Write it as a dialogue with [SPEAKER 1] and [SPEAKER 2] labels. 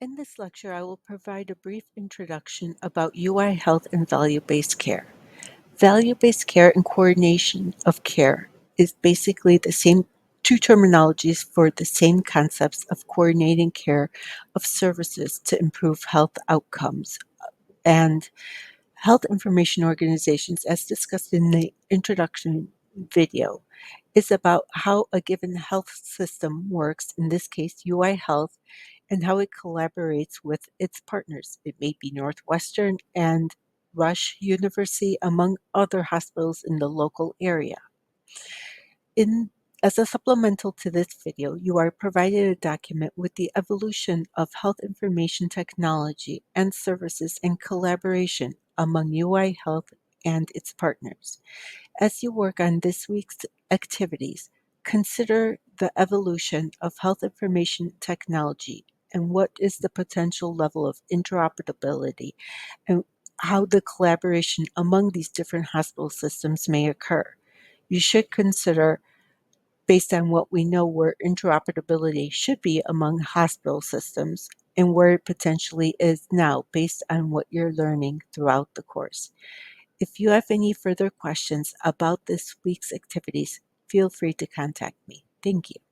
[SPEAKER 1] In this lecture, I will provide a brief introduction about UI health and value-based care. Value-based care and coordination of care is basically the same two terminologies for the same concepts of coordinating care of services to improve health outcomes. And health information organizations, as discussed in the introduction video, is about how a given health system works, in this case, UI Health, and how it collaborates with its partners. It may be Northwestern and Rush University, among other hospitals in the local area. As a supplemental to this video, you are provided a document with the evolution of health information technology and services and collaboration among UI Health and its partners. As you work on this week's activities, consider the evolution of health information technology and what is the potential level of interoperability and how the collaboration among these different hospital systems may occur. You should consider, based on what we know, where interoperability should be among hospital systems and where it potentially is now based on what you're learning throughout the course. If you have any further questions about this week's activities, feel free to contact me. Thank you.